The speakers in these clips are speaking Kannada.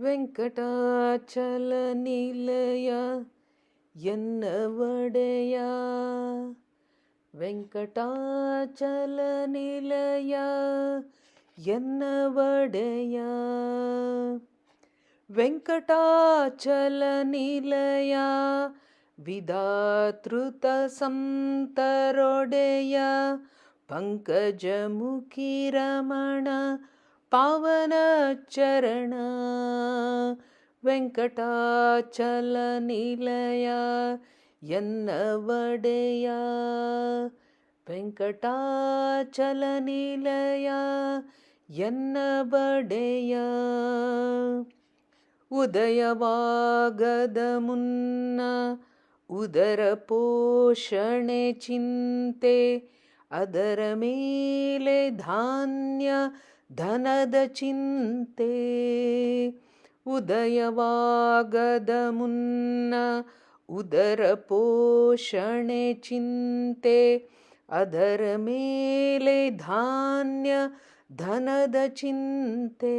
ವೆಂಕಟಾಚಲ ನಿಲಯ ಎನ್ನ ಒಡೆಯ. ವೆಂಕಟಾಚಲ ನಿಲಯ ಎನ್ನ ಒಡೆಯ. ವೆಂಕಟಾಚಲ ನಿಲಯ ವಿಧಾತೃತ ಸಂತರೊಡೆಯ. ಪಂಕಜಮುಖಿ ರಮಣ ಪಾವನ ಚರಣ. ವೆಂಕಟಾಚಲ ನಿಲಯ ಎನ್ನ ಒಡೆಯ. ವೆಂಕಟಾಚಲ ನಿಲಯ ಎನ್ನ ಒಡೆಯ. ಉದಯವಾಗದ ಮುನ್ನ ಉದರ ಪೋಷಣೆ ಚಿಂತೆ. ಅದರ ಮೇಲೆ ಧಾನ್ಯ ಧನದ ಚಿಂತೆ. ಉದಯವಾಗದ ಮುನ್ನ ಉದರ ಪೋಷಣೆ ಚಿಂತೆ. ಅದರ ಮೇಲೆ ಧಾನ್ಯ ಧನದ ಚಿಂತೆ.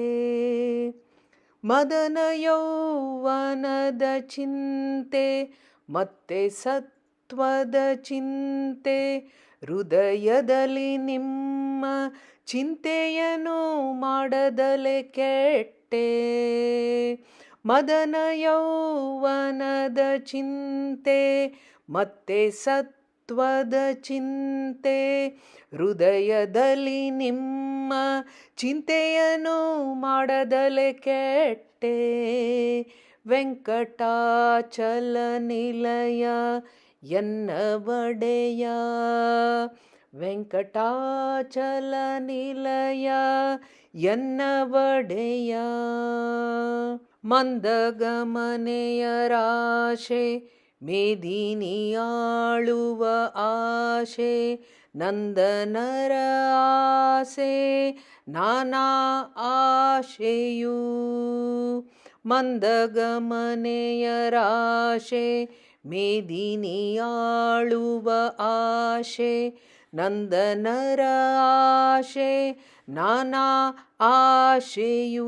ಮದನ ಯೌವನದ ಚಿಂತೆ ಮತ್ತೆ ಸತ್ವದ ಚಿಂತೆ. ಹೃದಯದಲ್ಲಿ ನಿಮ್ಮ ಚಿಂತೆಯನ್ನು ಮಾಡದಲೆ ಕೆಟ್ಟೆ. ಮದನ ಯೌವನದ ಚಿಂತೆ ಮತ್ತೆ ಸತ್ವದ ಚಿಂತೆ. ಹೃದಯದಲ್ಲಿ ನಿಮ್ಮ ಚಿಂತೆಯನ್ನು ಮಾಡದಲೆ ಕೆಟ್ಟೆ. ವೆಂಕಟಾಚಲ ನಿಲಯ ಎನ್ನ ಒಡೆಯ. ವೆಂಕಟಾಚಲ ನಿಲಯ ಎನ್ನ ಒಡೆಯ. ಮಂದಗಮನೆಯ ರಾಶೆ ಮೇದಿನಿಯಾಳುವ ಆಶೆ. ನಂದನರ ಆಸೆ ನಾನಾ ಆಶೆಯು. ಮಂದಗಮನೆಯ ರಾಶೆ ಮೇದಿನಿಯಾಳುವ ಆಶೆ. ನಂದನರ ಆಶೆ ನಾನಾ ಆಶೆಯು.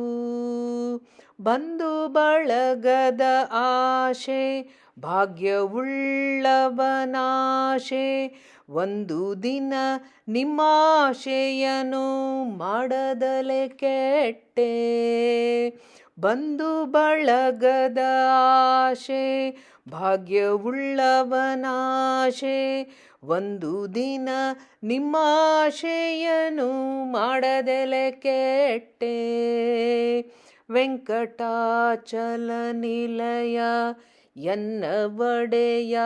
ಬಂಧು ಬಳಗದ ಆಶೆ ಭಾಗ್ಯವುಳ್ಳವನಾಶೆ. ಒಂದು ದಿನ ನಿಮ್ಮಾಶೆಯನ್ನು ಮಾಡದಲೆ ಕೆಟ್ಟೆ. ಬಂಧು ಬಳಗದ ಆಶೆ ಭಾಗ್ಯವುಳ್ಳವನಾಶೆ. ಒಂದು ದಿನ ನಿಮ್ಮಾಶೆಯನ್ನು ಮಾಡದಲೆ ಕೆಟ್ಟೆ. ವೆಂಕಟಾಚಲ ನಿಲಯ ಎನ್ನ ಒಡೆಯ.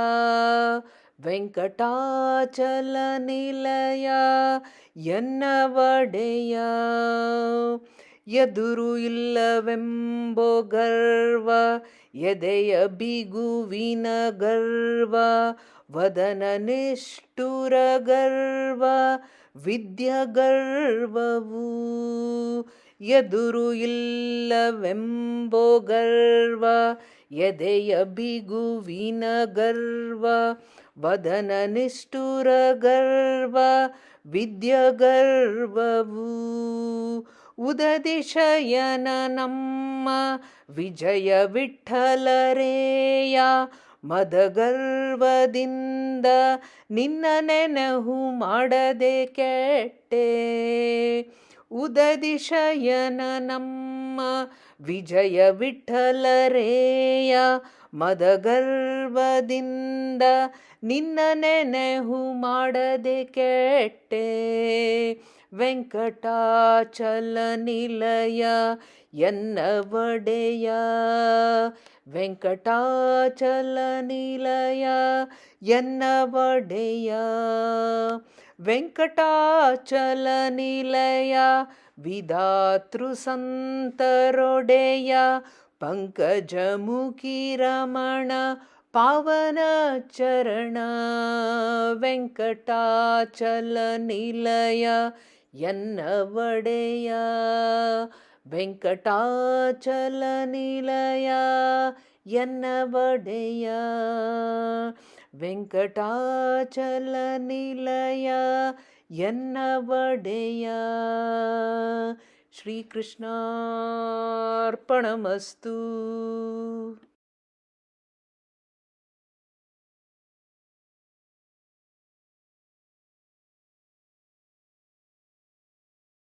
ವೆಂಕಟಾಚಲ ನಿಲಯ ಎನ್ನ ಒಡೆಯ. ಎದುರು ಇಲ್ಲವೆಂಬೋ ಗರ್ವ ಎದೆಯ ಬಿಗುವಿನ ಗರ್ವ. ವದನ ನಿಷ್ಠುರ ಗರ್ವ ವಿದ್ಯಗರ್ವವು. ಎದುರು ಇಲ್ಲವೆಂಬೋ ಗರ್ವ ಎದೆಯ ಬಿಗುವಿನ ಗರ್ವ. ವದನ ನಿಷ್ಠುರ ಗರ್ವ ವಿದ್ಯಗರ್ವವು. ಉದದಿ ಶಯನ ನಮ್ಮ ವಿಜಯ ವಿಠ್ಠಲರೇಯ. ಮದಗರ್ವದಿಂದ ನಿನ್ನ ನೆನಹು ಮಾಡದೆ ಕೆಟ್ಟೆ. ಉದದಿ ಶಯನ ನಮ್ಮ ವಿಜಯ ವಿಠ್ಠಲರೇಯ. ಮದಗರ್ವದಿಂದ ನಿನ್ನ ನೆನಹು ಮಾಡದೆ ಕೆಟ್ಟೆ. ವೆಂಕಟಾಚಲ ನಿಲಯ ಎನ್ನ ಒಡೆಯ. ವೆಂಕಟಾಚಲ ನಿಲಯ ಎನ್ನ ಒಡೆಯ. ವೆಂಕಟಾಚಲ ನಿಲಯ ವಿಧಾತೃ ಸಂತರೊಡೆಯ. ಪಂಕಜಮುಖಿ ರಮಣ ಪಾವನ ಚರಣ. ವೆಂಕಟಾಚಲ ನಿಲಯ ಎನ್ನ ಒಡೆಯ. ವೆಂಕಟಾಚಲ ನಿಲಯ ಎನ್ನ ಒಡೆಯ. ವೆಂಕಟಾಚಲ ನಿಲಯ ಎನ್ನ ಒಡೆಯ. ಶ್ರೀಕೃಷ್ಣಾರ್ಪಣಮಸ್ತು.